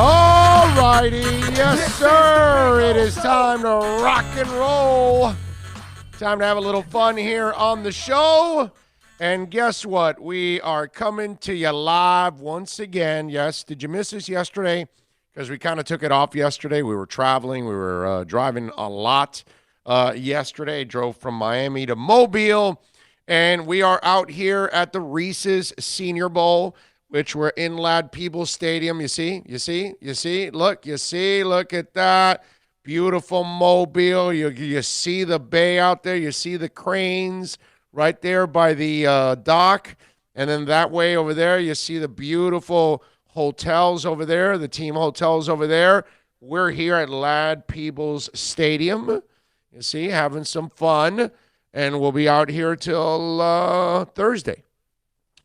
All righty, yes sir, it is time to rock and roll. Time to have a little fun here on the show. And guess what? We are coming to you live once again. Yes, did you miss us yesterday? Because we kind of took it off yesterday. We were traveling. We were driving a lot yesterday. Drove from Miami to Mobile. And we are out here at the Reese's Senior Bowl, which we're in Lad Peebles Stadium. You see, look at that. Beautiful Mobile. You see the bay out there. You see the cranes right there by the dock. And then that way over there, you see the beautiful hotels over there, the team hotels over there. We're here at Lad Peebles Stadium. You see, having some fun. And we'll be out here till Thursday,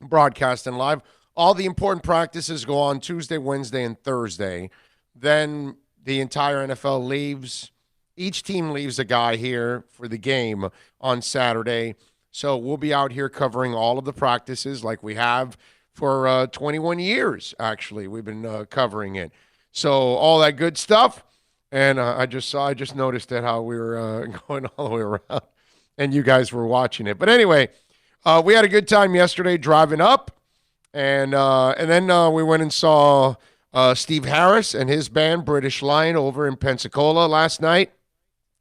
broadcasting live. All the important practices go on Tuesday, Wednesday, and Thursday. Then the entire NFL leaves. Each team leaves a guy here for the game on Saturday. So we'll be out here covering all of the practices like we have for 21 years, actually. We've been covering it. So all that good stuff. And I just noticed that how we were going all the way around, and you guys were watching it. But anyway, we had a good time yesterday driving up. And then we went and saw Steve Harris and his band, British Lion, over in Pensacola last night.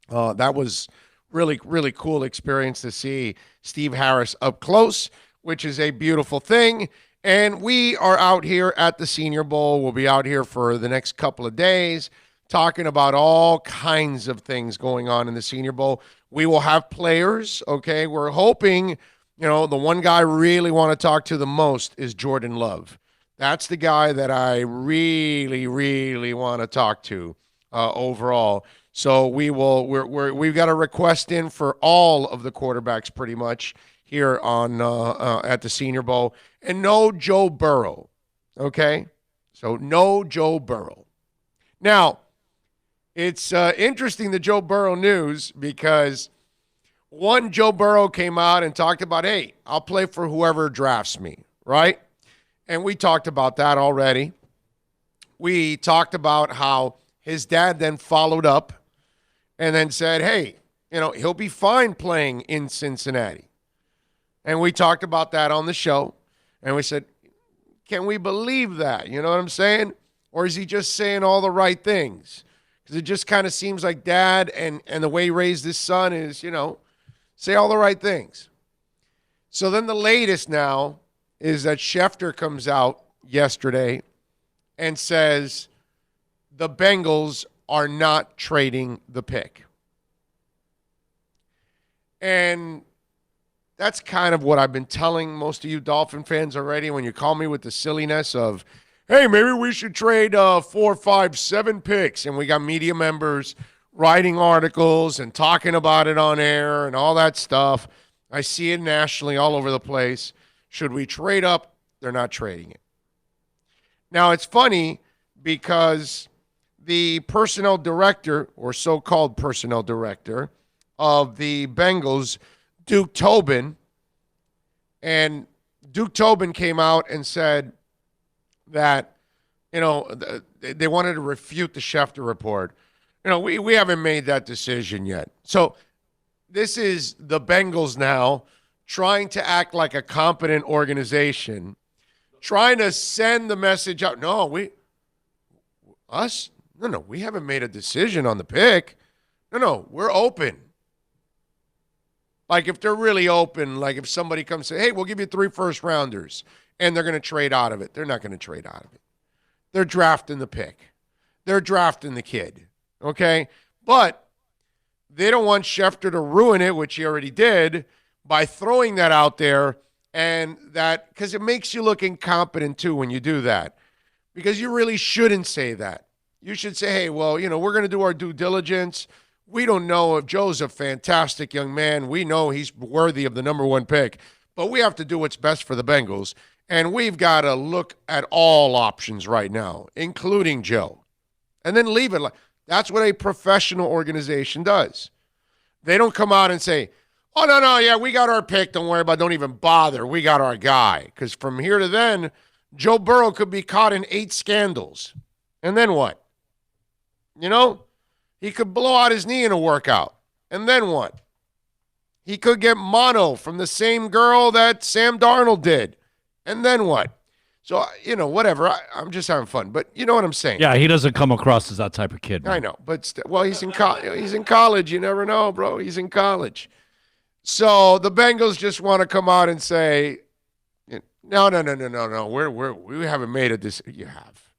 That was really, really cool experience to see Steve Harris up close, which is a beautiful thing. And we are out here at the Senior Bowl. We'll be out here for the next couple of days talking about all kinds of things going on in the Senior Bowl. We will have players, okay? We're hoping... You know, the one guy I really want to talk to the most is Jordan Love. That's the guy that I really, really want to talk to overall. So we've got a request in for all of the quarterbacks pretty much here on at the Senior Bowl. And no Joe Burrow, okay? So no Joe Burrow. Now, it's interesting, the Joe Burrow news, because one, Joe Burrow came out and talked about, hey, I'll play for whoever drafts me, right? And we talked about that already. We talked about how his dad then followed up and then said, hey, you know, he'll be fine playing in Cincinnati. And we talked about that on the show. And we said, can we believe that? You know what I'm saying? Or is he just saying all the right things? Because it just kind of seems like dad and the way he raised his son is, you know, say all the right things. So then the latest now is that Schefter comes out yesterday and says the Bengals are not trading the pick. And that's kind of what I've been telling most of you Dolphin fans already when you call me with the silliness of, hey, maybe we should trade 4, 5, 7 picks. And we got media members writing articles and talking about it on air and all that stuff. I see it nationally all over the place. Should we trade up? They're not trading it. Now, it's funny because the personnel director, or so-called personnel director, of the Bengals, Duke Tobin, and Duke Tobin came out and said that, you know, they wanted to refute the Schefter report. You know, we haven't made that decision yet. So this is the Bengals now trying to act like a competent organization, trying to send the message out. No, we haven't made a decision on the pick. No, we're open. Like if they're really open, like if somebody comes and say, hey, we'll give you 3 first-rounders, and they're going to trade out of it. They're not going to trade out of it. They're drafting the pick. They're drafting the kid. Okay, but they don't want Schefter to ruin it, which he already did, by throwing that out there, and that because it makes you look incompetent too when you do that, because you really shouldn't say that. You should say, hey, well, you know, we're going to do our due diligence. We don't know if Joe's a fantastic young man. We know he's worthy of the number 1 pick, but we have to do what's best for the Bengals, and we've got to look at all options right now, including Joe, and then leave it like. That's what a professional organization does. They don't come out and say, oh, no, yeah, we got our pick. Don't worry about it. Don't even bother. We got our guy. Because from here to then, Joe Burrow could be caught in 8 scandals. And then what? You know, he could blow out his knee in a workout. And then what? He could get mono from the same girl that Sam Darnold did. And then what? So, whatever. I'm just having fun. But you know what I'm saying? Yeah, he doesn't come across as that type of kid, man. I know. But, he's in college. He's in college. You never know, bro. He's in college. So the Bengals just want to come out and say, no. We haven't made a decision. You have.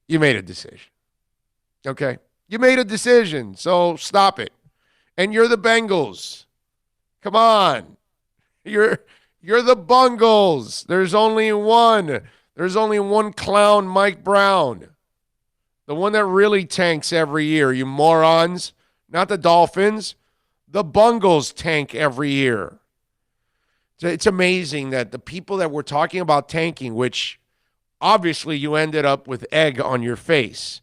You made a decision. Okay? You made a decision, so stop it. And you're the Bengals. Come on. You're the Bungles. There's only one. There's only one clown, Mike Brown. The one that really tanks every year, you morons. Not the Dolphins. The Bungles tank every year. It's amazing that the people that were talking about tanking, which obviously you ended up with egg on your face,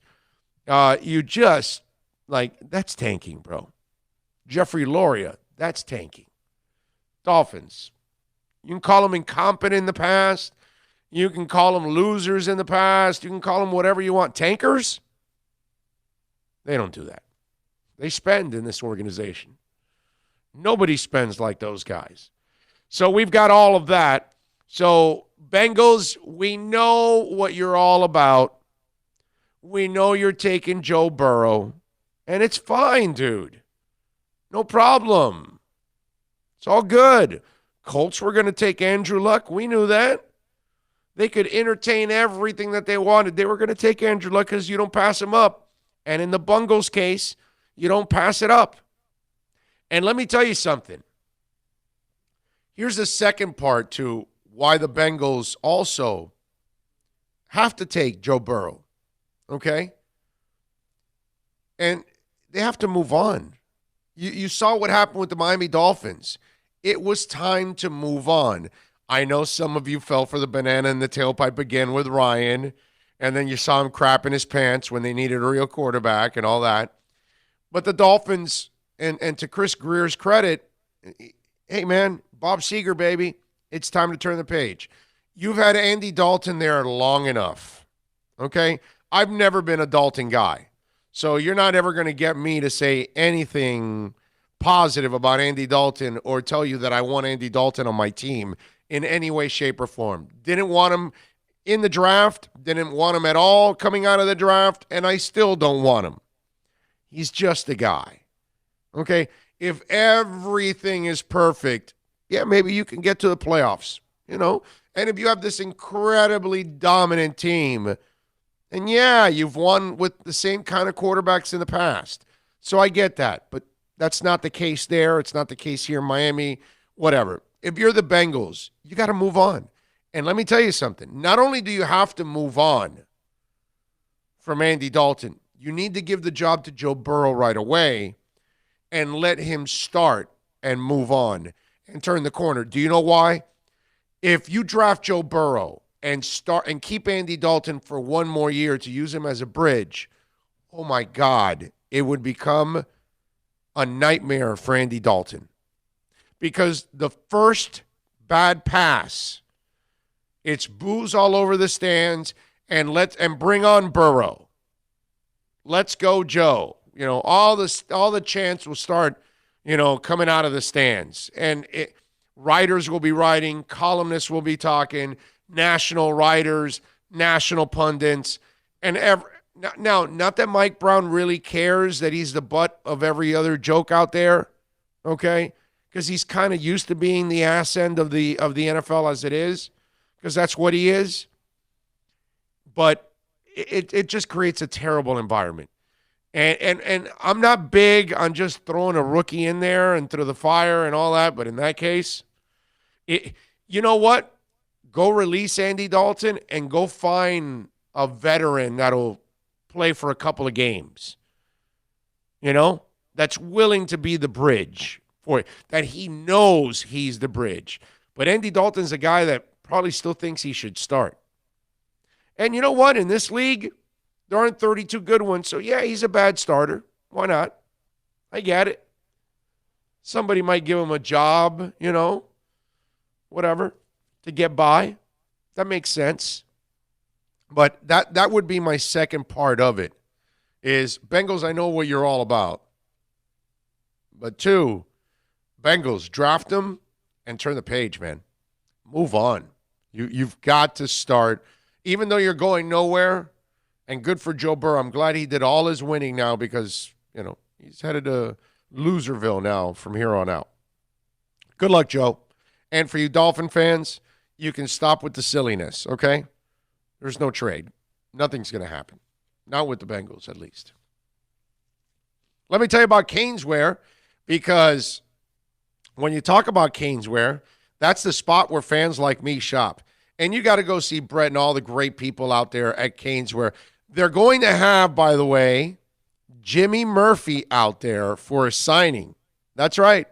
you just, that's tanking, bro. Jeffrey Loria, that's tanking. Dolphins, you can call them incompetent in the past. You can call them losers in the past. You can call them whatever you want. Tankers? They don't do that. They spend in this organization. Nobody spends like those guys. So we've got all of that. So, Bengals, we know what you're all about. We know you're taking Joe Burrow. And it's fine, dude. No problem. It's all good. Colts were going to take Andrew Luck. We knew that. They could entertain everything that they wanted. They were going to take Andrew Luck because you don't pass him up. And in the Bungles case, you don't pass it up. And let me tell you something. Here's the second part to why the Bengals also have to take Joe Burrow. Okay? And they have to move on. You saw what happened with the Miami Dolphins. It was time to move on. I know some of you fell for the banana in the tailpipe again with Ryan, and then you saw him crap in his pants when they needed a real quarterback and all that. But the Dolphins, and to Chris Greer's credit, hey, man, Bob Seger, baby, it's time to turn the page. You've had Andy Dalton there long enough, okay? I've never been a Dalton guy, so you're not ever going to get me to say anything positive about Andy Dalton or tell you that I want Andy Dalton on my team in any way, shape, or form. Didn't want him in the draft, didn't want him at all coming out of the draft, and I still don't want him. He's just a guy, okay? If everything is perfect, yeah, maybe you can get to the playoffs, And if you have this incredibly dominant team, and yeah, you've won with the same kind of quarterbacks in the past. So I get that, but that's not the case there. It's not the case here in Miami, whatever. If you're the Bengals, you got to move on. And let me tell you something. Not only do you have to move on from Andy Dalton, you need to give the job to Joe Burrow right away and let him start and move on and turn the corner. Do you know why? If you draft Joe Burrow and keep Andy Dalton for one more year to use him as a bridge, oh my God, it would become a nightmare for Andy Dalton. Because the first bad pass, it's boos all over the stands, and bring on Burrow. Let's go, Joe. All the chants will start, coming out of the stands. And writers will be writing, columnists will be talking, national writers, national pundits. And now, not that Mike Brown really cares that he's the butt of every other joke out there, okay? Because he's kind of used to being the ass end of the NFL as it is, because that's what he is. But it just creates a terrible environment. And I'm not big on just throwing a rookie in there and through the fire and all that, but in that case, you know what? Go release Andy Dalton and go find a veteran that'll play for a couple of games. That's willing to be the bridge for it, that he knows he's the bridge. But Andy Dalton's a guy that probably still thinks he should start. And you know what? In this league, there aren't 32 good ones. So, yeah, he's a bad starter. Why not? I get it. Somebody might give him a job, whatever, to get by. That makes sense. But that would be my second part of it is Bengals, I know what you're all about. But 2, Bengals, draft them and turn the page, man. Move on. You've got to start. Even though you're going nowhere, and good for Joe Burrow. I'm glad he did all his winning now because, he's headed to Loserville now from here on out. Good luck, Joe. And for you Dolphin fans, you can stop with the silliness, okay? There's no trade. Nothing's going to happen. Not with the Bengals, at least. Let me tell you about Caneswear, because when you talk about Caneswear, that's the spot where fans like me shop. And you got to go see Brett and all the great people out there at Caneswear. They're going to have, by the way, Jimmy Murphy out there for a signing. That's right.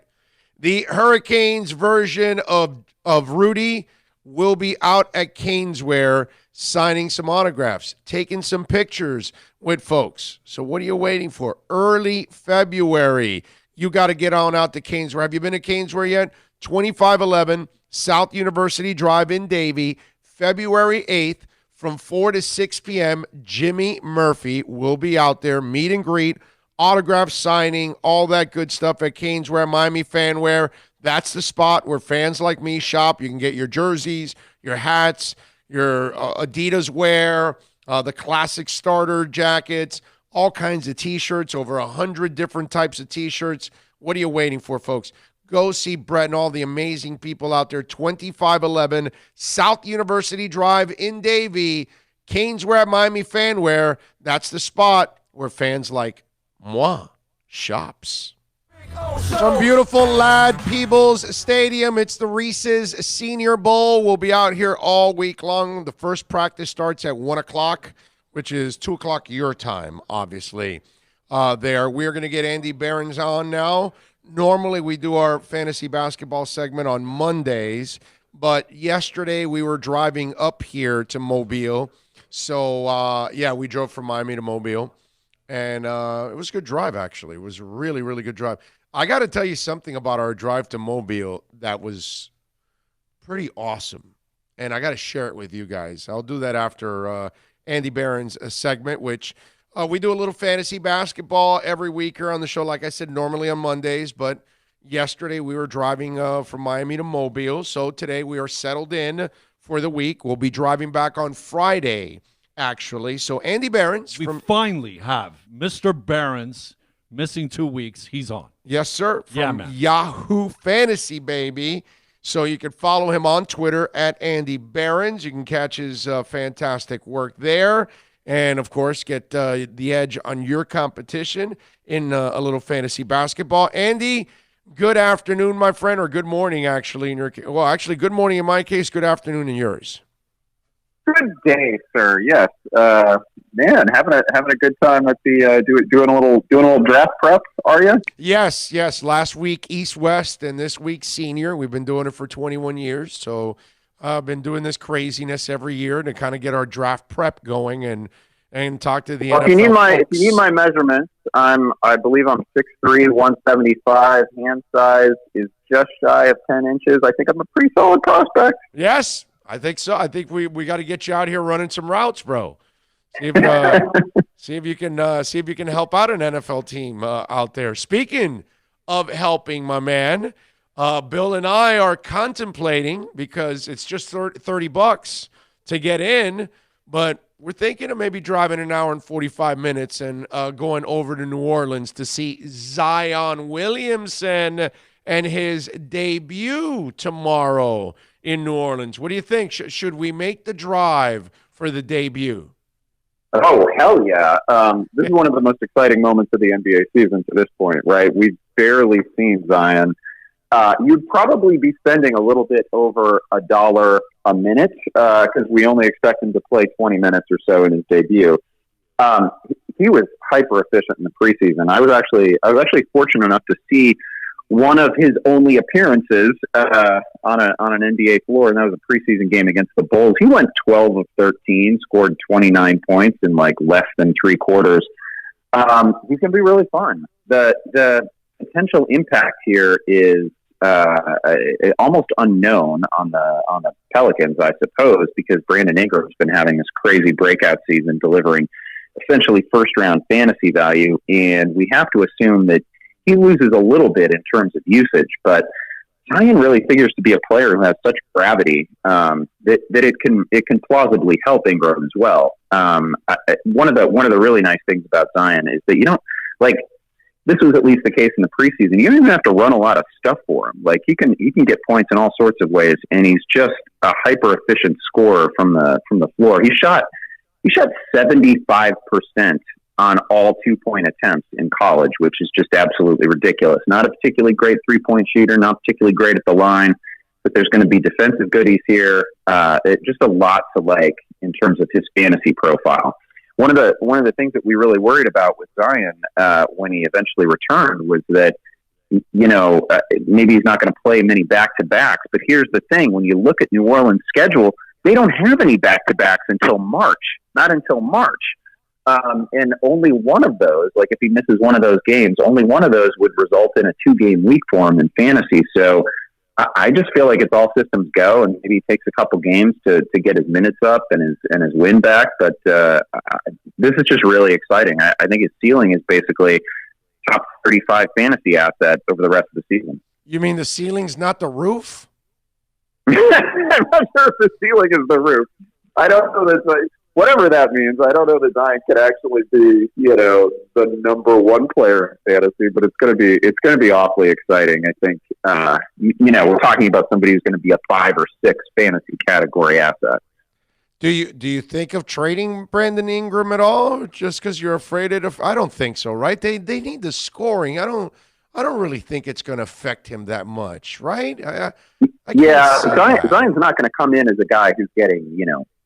The Hurricanes version of Rudy will be out at Caneswear signing some autographs, taking some pictures with folks. So what are you waiting for? Early February. You got to get on out to Caneswear. Have you been to Caneswear yet? 2511 South University Drive in Davie, February 8th from 4 to 6 p.m. Jimmy Murphy will be out there, meet and greet, autograph signing, all that good stuff at Caneswear, Miami Fanwear. That's the spot where fans like me shop. You can get your jerseys, your hats, your Adidas wear, the classic starter jackets, all kinds of T-shirts, over 100 different types of T-shirts. What are you waiting for, folks? Go see Brett and all the amazing people out there. 2511 South University Drive in Davie. Caneswear at Miami Fanwear. That's the spot where fans like moi shops. Some beautiful Ladd Peebles Stadium. It's the Reese's Senior Bowl. We'll be out here all week long. The first practice starts at 1 o'clock, which is 2 o'clock your time, obviously. We're going to get Andy Behrens on now. Normally, we do our fantasy basketball segment on Mondays, but yesterday we were driving up here to Mobile. So, we drove from Miami to Mobile, and it was a good drive, actually. It was a really, really good drive. I got to tell you something about our drive to Mobile that was pretty awesome, and I got to share it with you guys. I'll do that after Andy Behrens' segment, which – we do a little fantasy basketball every week here on the show, like I said, normally on Mondays. But yesterday we were driving from Miami to Mobile. So today we are settled in for the week. We'll be driving back on Friday, actually. So Andy Behrens. We finally have Mr. Behrens missing 2 weeks. He's on. Yes, sir. From man. Yahoo Fantasy, baby. So you can follow him on Twitter at Andy Behrens. You can catch his fantastic work there. And, of course, get the edge on your competition in a little fantasy basketball. Andy, good afternoon, my friend, or good morning, actually. Good morning in my case, good afternoon in yours. Good day, sir. Yes, man, having a good time at the doing a little draft prep. Are you? Yes. Last week East-West, and this week Senior. We've been doing it for 21 years, so. I've been doing this craziness every year to kind of get our draft prep going and talk to the NFL. If you need my measurements, I believe I'm 6'3", 175. Hand size is just shy of 10 inches. I think I'm a pretty solid prospect. Yes, I think so. I think we got to get you out here running some routes, bro. See if you can help out an NFL team out there. Speaking of helping, my man. Bill and I are contemplating, because it's just $30 to get in, but we're thinking of maybe driving an hour and 45 minutes and going over to New Orleans to see Zion Williamson and his debut tomorrow in New Orleans. What do you think? Should we make the drive for the debut? Oh, hell yeah. This is one of the most exciting moments of the NBA season to this point, right? We've barely seen Zion. You'd probably be spending a little bit over $1 a minute because we only expect him to play 20 minutes or so in his debut. He was hyper efficient in the preseason. I was actually fortunate enough to see one of his only appearances on an NBA floor, and that was a preseason game against the Bulls. He went 12 of 13, scored 29 points in less than 3 quarters. He's going to be really fun. The potential impact here is almost unknown on the Pelicans, I suppose, because Brandon Ingram's been having this crazy breakout season, delivering essentially first-round fantasy value, and we have to assume that he loses a little bit in terms of usage, but Zion really figures to be a player who has such gravity that it can plausibly help Ingram as well. One of the really nice things about Zion is that you don't like. This was at least the case in the preseason. You don't even have to run a lot of stuff for him. Like he can get points in all sorts of ways, and he's just a hyper efficient scorer from the floor. He shot 75% on all 2-point attempts in college, which is just absolutely ridiculous. Not a particularly great 3-point shooter, not particularly great at the line, but there's going to be defensive goodies here. Just a lot to like in terms of his fantasy profile. One of the things that we really worried about with Zion when he eventually returned was that maybe he's not going to play many back-to-backs. But here's the thing: when you look at New Orleans' schedule, they don't have any back-to-backs until March. Not until March. And only one of those, like if he misses one of those games, only one of those would result in a 2-game week for him in fantasy. So I just feel like it's all systems go, and maybe he takes a couple games to get his minutes up and his win back. But this is just really exciting. I think his ceiling is basically top 35 fantasy asset over the rest of the season. You mean the ceiling's not the roof? I'm not sure if the ceiling is the roof. I don't know that. Whatever that means, I don't know that Zion could actually be, the number one player in fantasy, but it's going to be awfully exciting. I think, we're talking about somebody who's going to be a 5 or 6 fantasy category asset. Do you think of trading Brandon Ingram at all, just because you're afraid of? I don't think so, right? They need the scoring. I don't really think it's going to affect him that much, right? Zion's not going to come in as a guy who's getting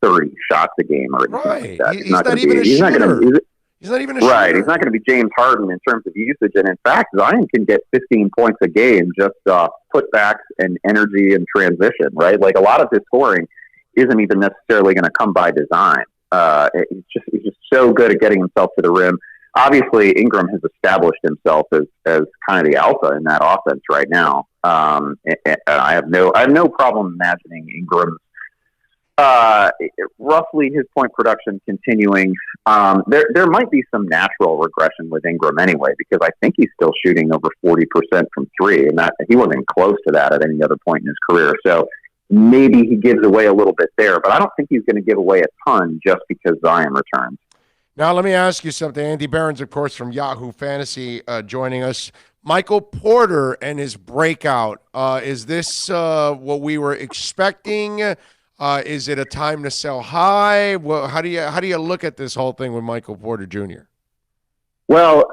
30 shots a game or anything like that. He's not even a shooter. He's not even a shooter. Right. He's not going to be James Harden in terms of usage. And in fact, Zion can get 15 points a game just putbacks and energy and transition, right? Like a lot of his scoring isn't even necessarily going to come by design. He's just so good at getting himself to the rim. Obviously, Ingram has established himself as kind of the alpha in that offense right now. And I have no problem imagining Ingram's roughly his point production continuing. There might be some natural regression with Ingram anyway, because I think he's still shooting over 40% from 3, and that he wasn't close to that at any other point in his career. So maybe he gives away a little bit there, but I don't think he's going to give away a ton just because Zion returns. Now, let me ask you something. Andy Behrens, of course, from Yahoo Fantasy, joining us. Michael Porter and his breakout. Is this what we were expecting? Is it a time to sell high? Well, how do you look at this whole thing with Michael Porter Jr.? Well,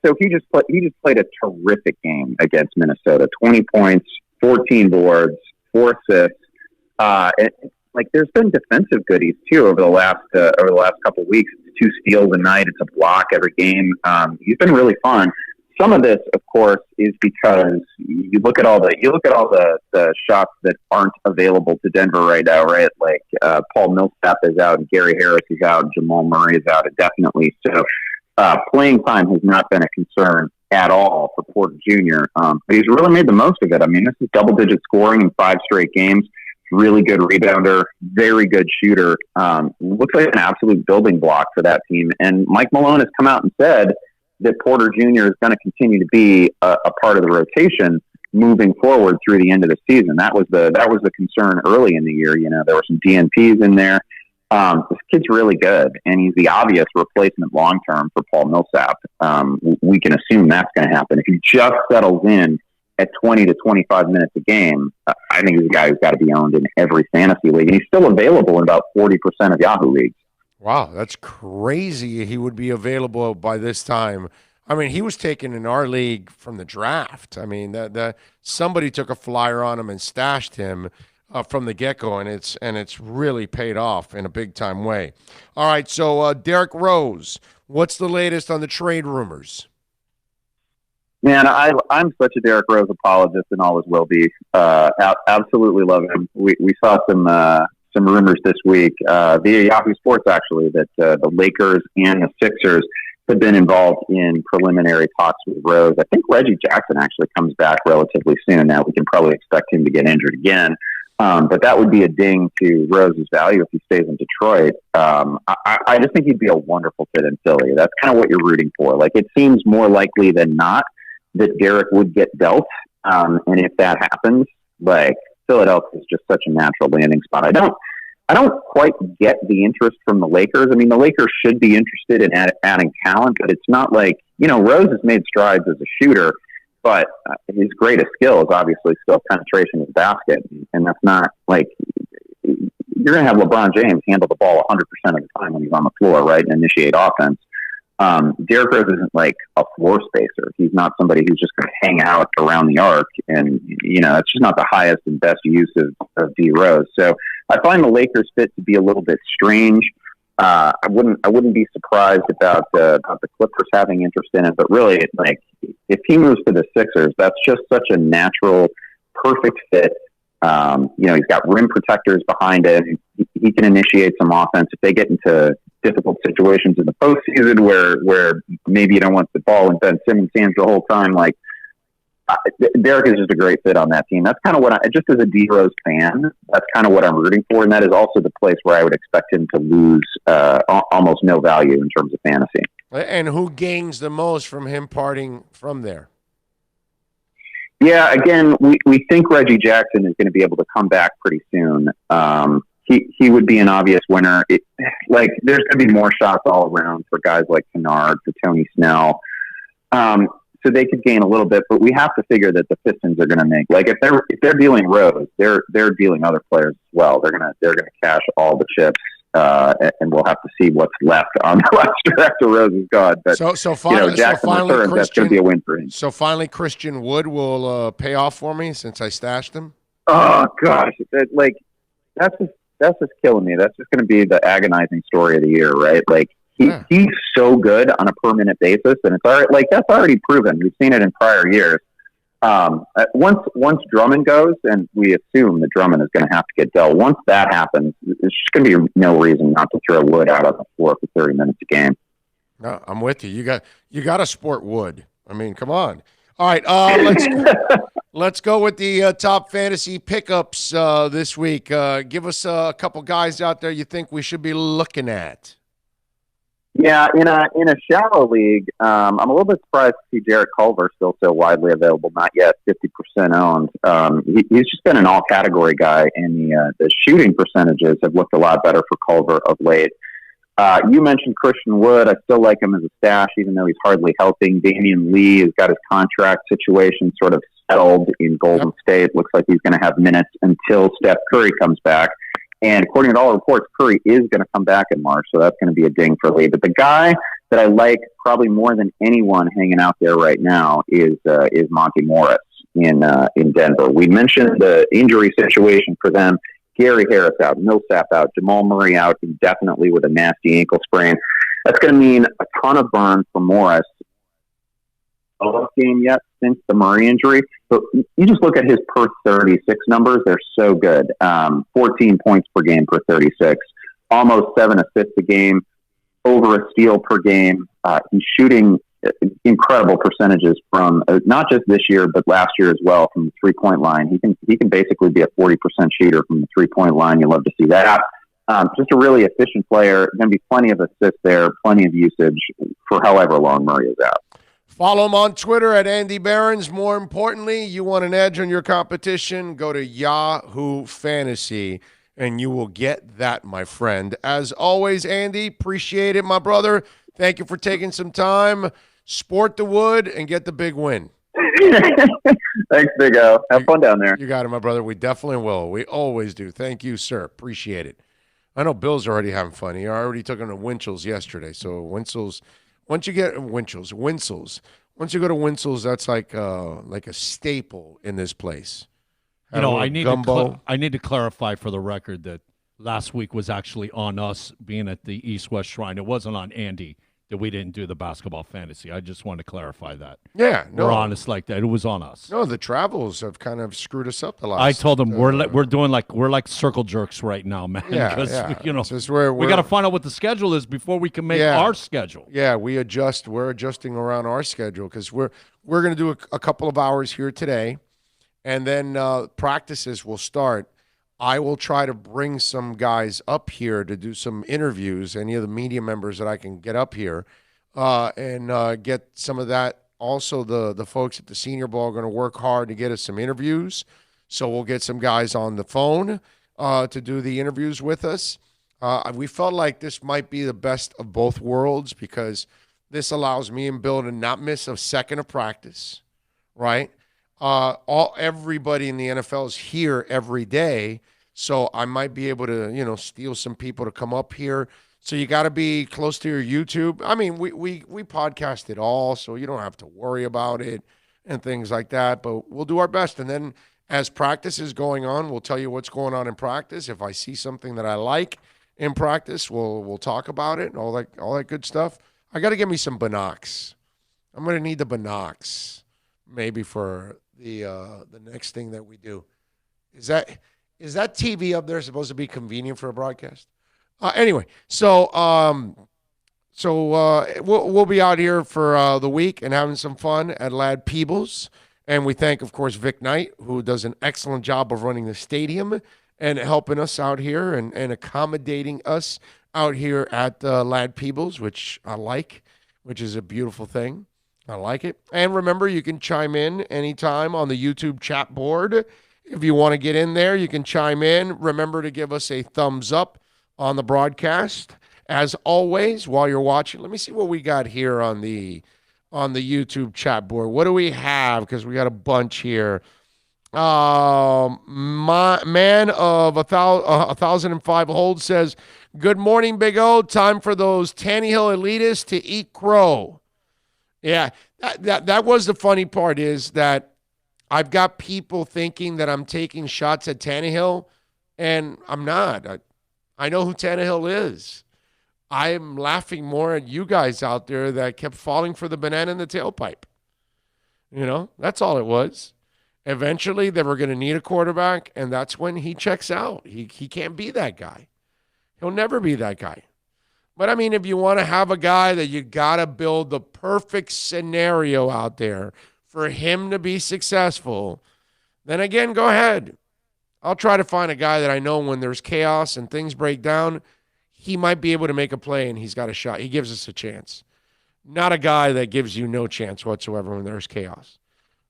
so he just played a terrific game against Minnesota. 20 points, 14 boards, 4 assists. There's been defensive goodies too over the last couple of weeks. It's 2 steals a night. It's a block every game. He's been really fun. Some of this, of course, is because you look at all the shots that aren't available to Denver right now, right? Like Paul Millsap is out, and Gary Harris is out, and Jamal Murray is out indefinitely. So playing time has not been a concern at all for Porter Jr. But he's really made the most of it. I mean, this is double-digit scoring in 5 straight games. Really good rebounder, very good shooter. Looks like an absolute building block for that team. And Mike Malone has come out and said that Porter Jr. is going to continue to be a part of the rotation moving forward through the end of the season. That was the concern early in the year. There were some DNPs in there. This kid's really good, and he's the obvious replacement long term for Paul Millsap. We can assume that's going to happen if he just settles in at 20 to 25 minutes a game. I think he's a guy who's got to be owned in every fantasy league, and he's still available in about 40% of Yahoo leagues. Wow, that's crazy. He would be available by this time. I mean, he was taken in our league from the draft. I mean, that somebody took a flyer on him and stashed him from the get-go, and it's really paid off in a big-time way. All right, so Derrick Rose, what's the latest on the trade rumors? Man, I'm such a Derrick Rose apologist and always will be. Absolutely love him. We saw some rumors this week via Yahoo Sports, actually, that the Lakers and the Sixers have been involved in preliminary talks with Rose. I think Reggie Jackson actually comes back relatively soon. Now we can probably expect him to get injured again. But that would be a ding to Rose's value if he stays in Detroit. I just think he'd be a wonderful fit in Philly. That's kind of what you're rooting for. Like, it seems more likely than not that Derek would get dealt. And if that happens, like, Philadelphia is just such a natural landing spot. I don't quite get the interest from the Lakers. I mean, the Lakers should be interested in adding talent, but it's not like, Rose has made strides as a shooter, but his greatest skill is obviously still penetration of the basket. And that's not like, you're going to have LeBron James handle the ball 100% of the time when he's on the floor, right, and initiate offense. Derrick Rose isn't like a floor spacer. He's not somebody who's just going to hang out around the arc, and it's just not the highest and best use of D Rose. So I find the Lakers fit to be a little bit strange. I wouldn't be surprised about the Clippers having interest in it, but really, like, if he moves to the Sixers, that's just such a natural, perfect fit. He's got rim protectors behind him. He can initiate some offense if they get into difficult situations in the postseason where maybe you don't want the ball in Ben Simmons' hands the whole time. Like, Derek is just a great fit on that team. That's kind of what just as a D Rose fan, that's kind of what I'm rooting for. And that is also the place where I would expect him to lose almost no value in terms of fantasy. And who gains the most from him parting from there? Yeah, again, we think Reggie Jackson is going to be able to come back pretty soon. He would be an obvious winner. There's going to be more shots all around for guys like Kennard, for Tony Snell. So they could gain a little bit, but we have to figure that the Pistons are going to make, like, if they're dealing Rose, they're dealing other players as well. They're gonna cash all the chips, and we'll have to see what's left on the roster after Rose is gone. But so finally, Jackson returns, that's going to be a win for him. So finally, Christian Wood will pay off for me since I stashed him. Oh gosh, that's just killing me. That's just going to be the agonizing story of the year, right? Like, he's so good on a per minute basis, and it's already, like, that's already proven. We've seen it in prior years. Once Drummond goes, and we assume that Drummond is going to have to get dealt. Once that happens, there's just going to be no reason not to throw Wood out on the floor for 30 minutes a game. No, I'm with you. You got to sport Wood. I mean, come on. All right, let's go with the top fantasy pickups this week. Give us a couple guys out there you think we should be looking at. Yeah, in a shallow league, I'm a little bit surprised to see Jarrett Culver still so widely available, not yet 50% owned. He's just been an all-category guy, and the shooting percentages have looked a lot better for Culver of late. You mentioned Christian Wood. I still like him as a stash, even though he's hardly helping. Damian Lee has got his contract situation sort of settled in Golden State. Looks like he's going to have minutes until Steph Curry comes back. And according to all reports, Curry is going to come back in March, so that's going to be a ding for Lee. But the guy that I like probably more than anyone hanging out there right now is Monty Morris in Denver. We mentioned the injury situation for them. Gary Harris out, Millsap out, Jamal Murray out indefinitely with a nasty ankle sprain. That's going to mean a ton of burn for Morris. A game yet since the Murray injury, but you just look at his per 36 numbers; they're so good. 14 points per game per 36, almost 7 assists a game, over a steal per game. He's shooting incredible percentages from not just this year but last year as well from the 3-point line. He can basically be a 40% shooter from the 3-point line. You love to see that. Just a really efficient player. Going to be plenty of assists there, plenty of usage for however long Murray is out. Follow him on Twitter at Andy Behrens. More importantly, you want an edge on your competition, go to Yahoo Fantasy, and you will get that, my friend. As always, Andy, appreciate it, my brother. Thank you for taking some time. Sport the wood and get the big win. Thanks, Big O. Have fun down there. You got it, my brother. We definitely will. We always do. Thank you, sir. Appreciate it. I know Bill's already having fun. He already took him to Winchell's yesterday. So Winchell's. Once you get Winchell's, once you go to Winchell's, that's like a staple in this place. I need to clarify for the record that last week was actually on us being at the East West Shrine. It wasn't on Andy that we didn't do the basketball fantasy. I just want to clarify that. Yeah, no. We're honest like that. It was on us. No, the travels have kind of screwed us up the last. I told them we're like circle jerks right now, man. Yeah. We got to find out what the schedule is before we can make our schedule. Yeah, we're adjusting around our schedule because we're going to do a couple of hours here today, and then practices will start I will try to bring some guys up here to do some interviews, any of the media members that I can get up here, and get some of that. Also, the folks at the Senior Bowl are going to work hard to get us some interviews. So we'll get some guys on the phone to do the interviews with us. We felt like this might be the best of both worlds because this allows me and Bill to not miss a second of practice, right? Everybody in the NFL is here every day, so I might be able to, steal some people to come up here. So you got to be close to your YouTube. I mean, we podcast it all, so you don't have to worry about it and things like that. But we'll do our best, and then as practice is going on, we'll tell you what's going on in practice. If I see something that I like in practice, we'll talk about it and all that good stuff. I got to get me some binocs. I'm going to need the binocs maybe for the next thing that we do. Is that TV up there supposed to be convenient for a broadcast? Anyway, so we'll be out here for the week and having some fun at Lad Peebles. And we thank, of course, Vic Knight, who does an excellent job of running the stadium and helping us out here and accommodating us out here at Lad Peebles, which I like, which is a beautiful thing. I like it. And remember, you can chime in anytime on the YouTube chat board. If you want to get in there, you can chime in. Remember to give us a thumbs up on the broadcast. As always, while you're watching, let me see what we got here on the YouTube chat board. What do we have? Because we got a bunch here. My man of 1,005 holds says, "Good morning, Big O. Time for those Tannehill elitists to eat crow." Yeah, that was the funny part, is that I've got people thinking that I'm taking shots at Tannehill, and I'm not. I know who Tannehill is. I'm laughing more at you guys out there that kept falling for the banana in the tailpipe. That's all it was. Eventually, they were going to need a quarterback, and that's when he checks out. He can't be that guy. He'll never be that guy. But, I mean, if you want to have a guy that you got to build the perfect scenario out there for him to be successful, then, again, go ahead. I'll try to find a guy that I know when there's chaos and things break down, he might be able to make a play and he's got a shot. He gives us a chance. Not a guy that gives you no chance whatsoever when there's chaos.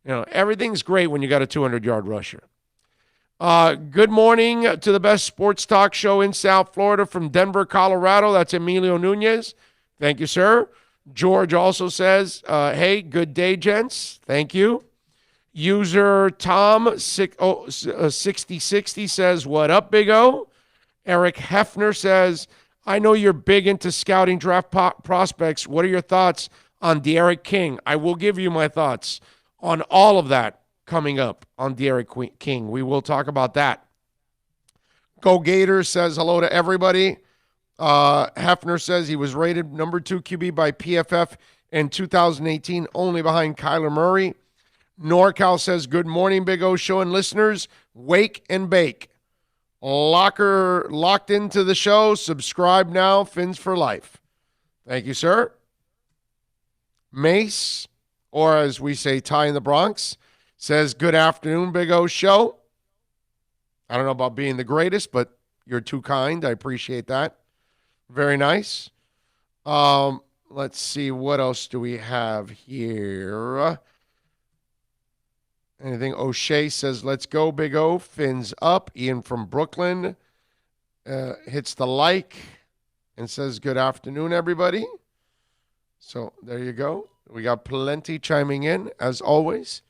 Everything's great when you got a 200-yard rusher. Good morning to the best sports talk show in South Florida from Denver, Colorado. That's Emilio Nunez. Thank you, sir. George also says, hey, good day, gents. Thank you. User Tom 6060 says, what up, Big O? Eric Hefner says, I know you're big into scouting draft prospects. What are your thoughts on De'Aaron King? I will give you my thoughts on all of that coming up on De'Aaron King. We will talk about that. Go Gators says hello to everybody. Hefner says he was rated number 2 QB by PFF in 2018, only behind Kyler Murray. NorCal says, good morning, Big O Show and listeners. Wake and bake. Locked into the show. Subscribe now. Fins for life. Thank you, sir. Mace, or as we say, Ty in the Bronx, says, good afternoon, Big O Show. I don't know about being the greatest, but you're too kind. I appreciate that. Very nice. Let's see. What else do we have here? Anything? O'Shea says, let's go, Big O. Fins up. Ian from Brooklyn hits the like and says, good afternoon, everybody. So there you go. We got plenty chiming in, as always.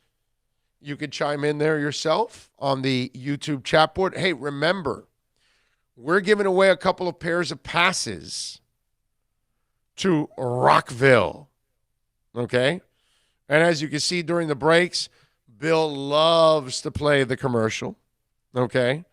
You could chime in there yourself on the YouTube chat board. Hey, remember, we're giving away a couple of pairs of passes to Rockville. Okay? And as you can see during the breaks, Bill loves to play the commercial. Okay?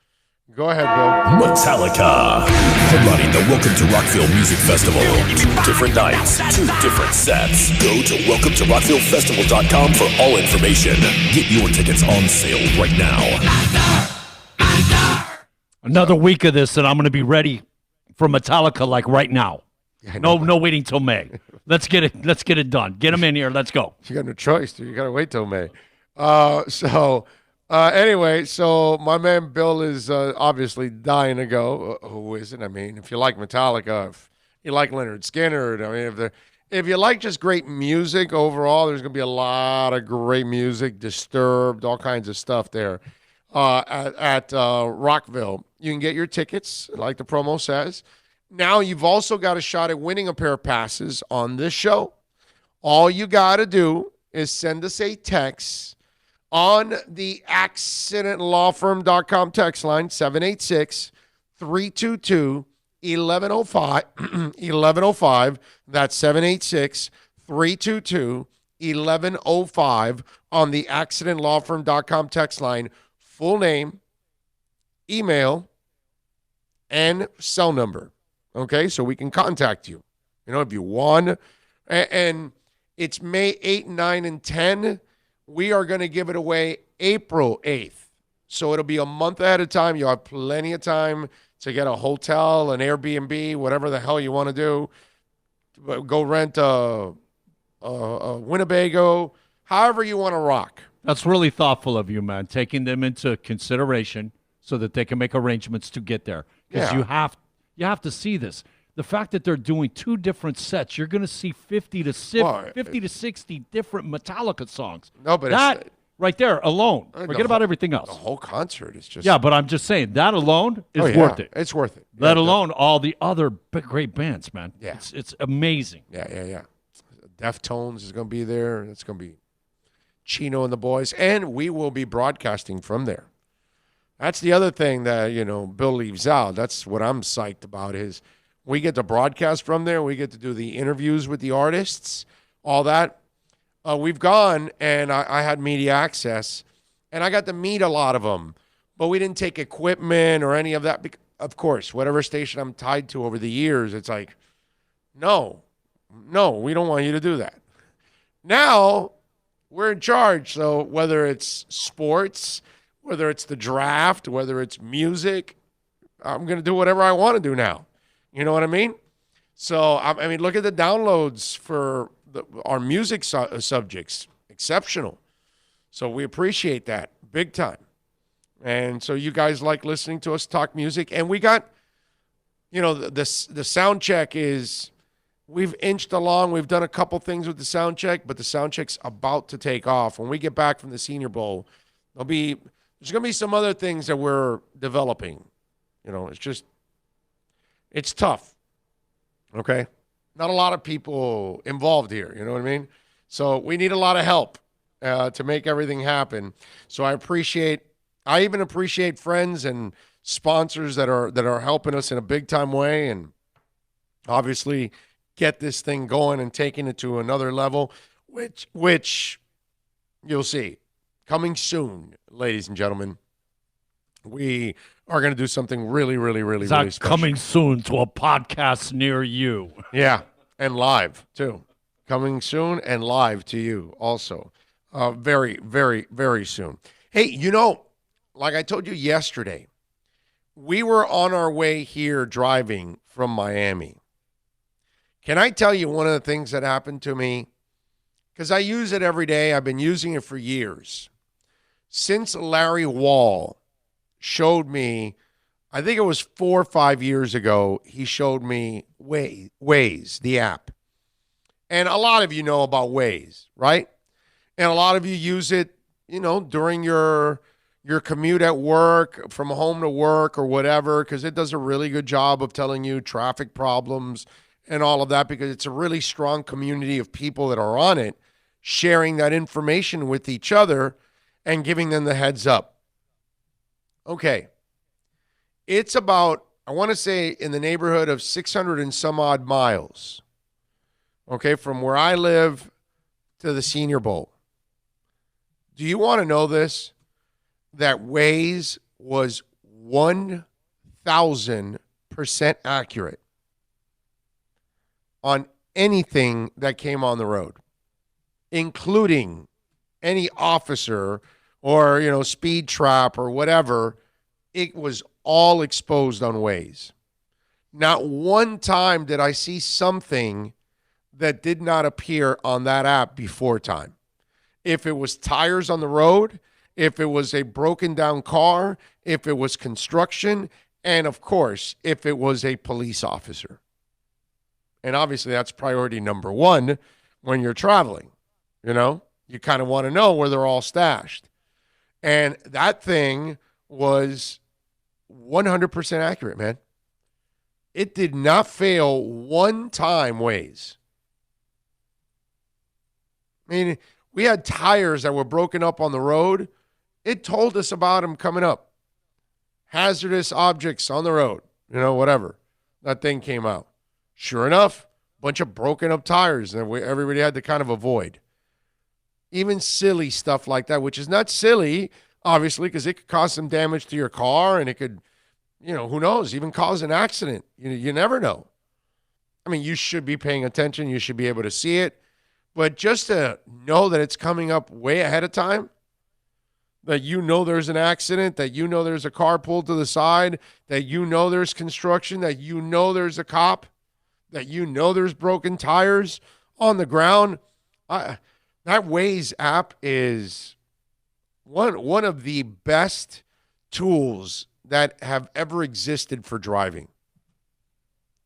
Go ahead, Bill. Metallica, headlining the Welcome to Rockville Music Festival. 2 different nights, 2 different sets. Go to welcometorocvillefestival.com for all information. Get your tickets on sale right now. Another week of this, and I'm going to be ready for Metallica like right now. No waiting till May. Let's get it done. Get them in here. Let's go. You got no choice, dude. You got to wait till May. So Anyway, so my man Bill is obviously dying to go. Who isn't? I mean, if you like Metallica, if you like Leonard Skinner, I mean, if you like just great music overall, there's going to be a lot of great music, Disturbed, all kinds of stuff there at Rockville. You can get your tickets, like the promo says. Now you've also got a shot at winning a pair of passes on this show. All you got to do is send us a text on the accidentlawfirm.com text line, 786-322-1105. 1105. That's 786-322-1105 on the accidentlawfirm.com text line. Full name, email, and cell number. Okay, so we can contact you. You know, if you won. And it's May 8, 9, and 10. We are going to give it away April 8th. So it'll be a month ahead of time. You'll have plenty of time to get a hotel, an Airbnb, whatever the hell you want to do. Go rent a Winnebago, however you want to rock. That's really thoughtful of you, man, taking them into consideration so that they can make arrangements to get there. Because you have to see this. The fact that they're doing two different sets, you're going to see 50 to 60 different Metallica songs. No, but that right there alone. Forget about everything else. The whole concert is just... Yeah, but I'm just saying, that alone is worth it. It's worth it. Let alone all the other great bands, man. Yeah. It's amazing. Yeah. Deftones is going to be there. It's going to be Chino and the boys. And we will be broadcasting from there. That's the other thing that, Bill leaves out. That's what I'm psyched about is we get to broadcast from there. We get to do the interviews with the artists, all that. We've gone, and I had media access, and I got to meet a lot of them. But we didn't take equipment or any of that. Of course, whatever station I'm tied to over the years, it's like, no, we don't want you to do that. Now, we're in charge. So whether it's sports, whether it's the draft, whether it's music, I'm going to do whatever I want to do now. You know what I mean? So, I mean, look at the downloads for our music subjects. Exceptional. So we appreciate that big time. And so you guys like listening to us talk music. And we got, the sound check is, we've inched along. We've done a couple things with the sound check, but the sound check's about to take off. When we get back from the Senior Bowl, there's going to be some other things that we're developing. It's tough, okay? Not a lot of people involved here, you know what I mean? So we need a lot of help to make everything happen. So I even appreciate friends and sponsors that are helping us in a big-time way and obviously get this thing going and taking it to another level, which you'll see. Coming soon, ladies and gentlemen. We are going to do something really, really, really, really special. Coming soon to a podcast near you. Yeah, and live, too. Coming soon and live to you also. Very, very, very soon. Hey, like I told you yesterday, we were on our way here driving from Miami. Can I tell you one of the things that happened to me? Because I use it every day. I've been using it for years. Since Larry Wall showed me, I think it was 4 or 5 years ago, he showed me Waze, the app. And a lot of you know about Waze, right? And a lot of you use it, during your commute at work, from home to work or whatever, because it does a really good job of telling you traffic problems and all of that, because it's a really strong community of people that are on it, sharing that information with each other and giving them the heads up. Okay, it's about, I want to say, in the neighborhood of 600 and some odd miles, okay, from where I live to the Senior Bowl. Do you want to know this? That Waze was 1,000% accurate on anything that came on the road, including any officer or, speed trap or whatever. It was all exposed on Waze. Not one time did I see something that did not appear on that app before time. If it was tires on the road, if it was a broken down car, if it was construction, and of course, if it was a police officer. And obviously that's priority number one when you're traveling. You kind of want to know where they're all stashed. And that thing was 100% accurate, man. It did not fail one time, Waze. I mean, we had tires that were broken up on the road. It told us about them coming up. Hazardous objects on the road, whatever. That thing came out. Sure enough, bunch of broken up tires that everybody had to kind of avoid. Even silly stuff like that, which is not silly, obviously, because it could cause some damage to your car, and it could, who knows, even cause an accident. You never know. I mean, you should be paying attention. You should be able to see it. But just to know that it's coming up way ahead of time, that there's an accident, that there's a car pulled to the side, that there's construction, that there's a cop, that there's broken tires on the ground. That Waze app is one of the best tools that have ever existed for driving.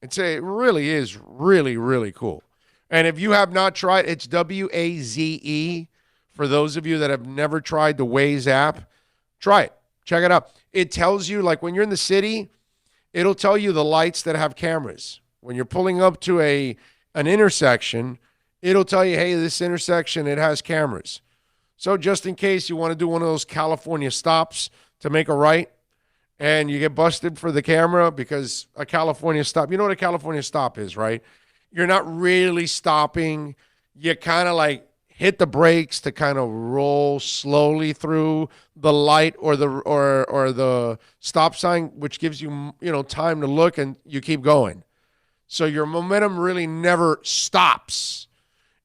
It really is really, really cool. And if you have not tried, it's WAZE. For those of you that have never tried the Waze app, try it. Check it out. It tells you, like when you're in the city, it'll tell you the lights that have cameras. When you're pulling up to an intersection, it'll tell you, hey, this intersection, it has cameras. So just in case you want to do one of those California stops to make a right and you get busted for the camera because a California stop, you know what a California stop is, right? You're not really stopping. You kind of like hit the brakes to kind of roll slowly through the light or the stop sign, which gives you, time to look, and you keep going. So your momentum really never stops.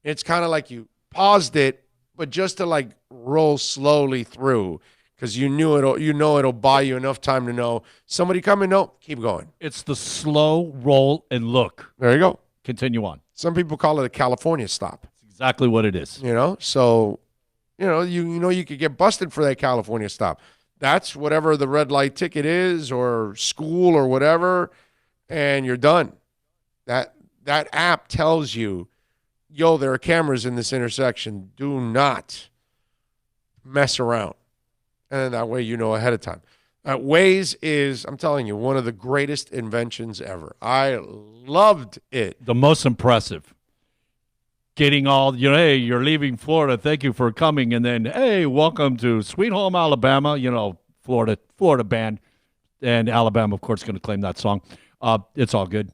It's kind of like you paused it, but just to like roll slowly through, because it'll buy you enough time to know somebody coming. No, keep going. It's the slow roll and look. There you go. Continue on. Some people call it a California stop. Exactly what it is. So, you could get busted for that California stop. That's whatever the red light ticket is, or school, or whatever, and you're done. That app tells you, there are cameras in this intersection. Do not mess around. And that way ahead of time. Waze is, I'm telling you, one of the greatest inventions ever. I loved it. The most impressive. Getting all, hey, you're leaving Florida. Thank you for coming. And then, hey, welcome to Sweet Home Alabama. Florida band. And Alabama, of course, going to claim that song. It's all good.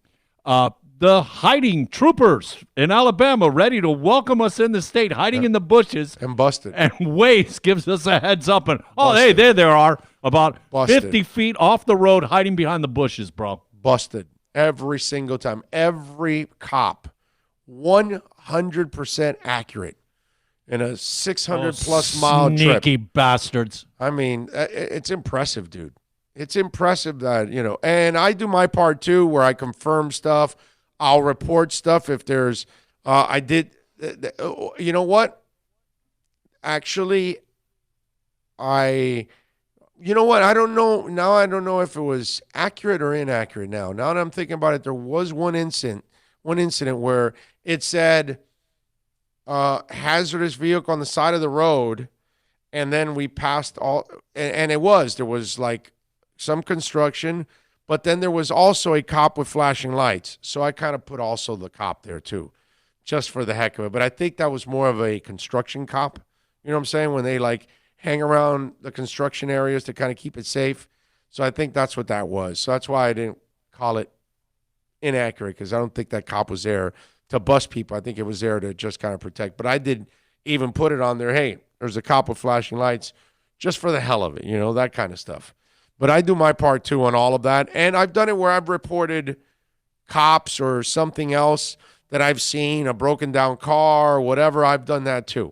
The hiding troopers in Alabama ready to welcome us in the state, hiding in the bushes. And busted. And Waze gives us a heads up. And, hey, there they are, about busted. 50 feet off the road, hiding behind the bushes, bro. Busted. Every single time. Every cop. 100% accurate in a 600-plus mile trip. Sneaky bastards. I mean, it's impressive, dude. It's impressive that, and I do my part, too, where I confirm stuff. I'll report stuff if there's, you know what? Actually, I don't know. Now I don't know if it was accurate or inaccurate now. Now that I'm thinking about it, there was one incident where it said hazardous vehicle on the side of the road, and then we passed and there was like some construction, but then there was also a cop with flashing lights. So I kind of put also the cop there too, just for the heck of it. But I think that was more of a construction cop. You know what I'm saying? When they like hang around the construction areas to kind of keep it safe. So I think that's what that was. So that's why I didn't call it inaccurate, because I don't think that cop was there to bust people. I think it was there to just kind of protect. But I did even put it on there, hey, there's a cop with flashing lights, just for the hell of it, that kind of stuff. But I do my part, too, on all of that. And I've done it where I've reported cops or something else that I've seen, a broken down car or whatever. I've done that, too.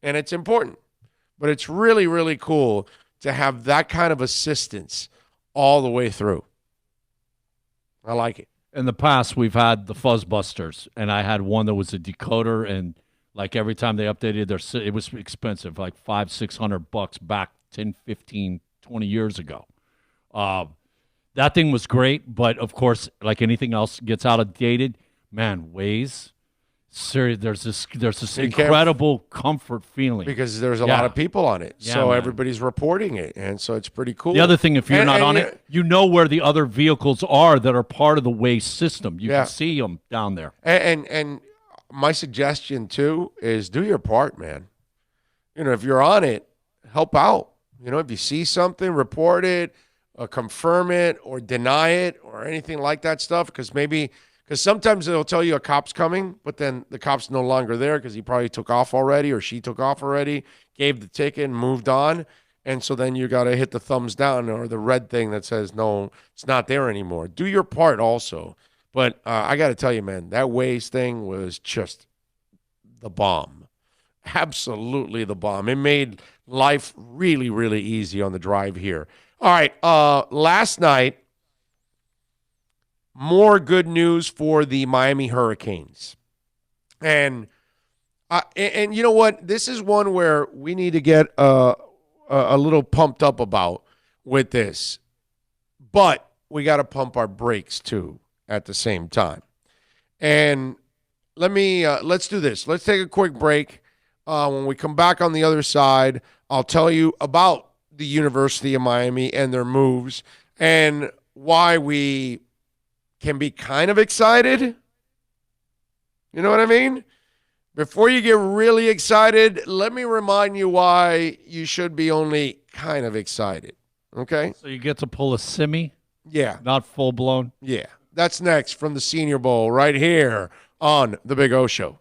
And it's important. But it's really, really cool to have that kind of assistance all the way through. I like it. In the past, we've had the Fuzzbusters, and I had one that was a decoder, and like every time they updated it was expensive, like $500-600 back 10, 15, 20 years ago. That thing was great, but of course, like anything else gets outdated. Man, Waze, there's this incredible comfort feeling. Because there's a lot of people on it. Yeah, so man. everybody's reporting it, and so it's pretty cool. The other thing, if you're not on it, you know where the other vehicles are that are part of the Waze system. You can see them down there. And my suggestion, too, is do your part, man. If you're on it, help out. If you see something, report it, confirm it, or deny it, or anything like that stuff. Because sometimes they'll tell you a cop's coming, but then the cop's no longer there because he probably took off already or she took off already, gave the ticket and moved on. And so then you got to hit the thumbs down or the red thing that says, no, it's not there anymore. Do your part also. But I got to tell you, man, that Waze thing was just the bomb. Absolutely the bomb. It made life really, really easy on the drive here. All right, last night, more good news for the Miami Hurricanes. And you know what? This is one where we need to get a little pumped up about with this. But we got to pump our brakes, too, at the same time. And let's do this. Let's take a quick break. When we come back on the other side, I'll tell you about the University of Miami and their moves and why we can be kind of excited. You know what I mean? Before you get really excited, let me remind you why you should be only kind of excited. Okay? So you get to pull a semi? Yeah. Not full blown? Yeah. That's next from the Senior Bowl right here on The Big O Show.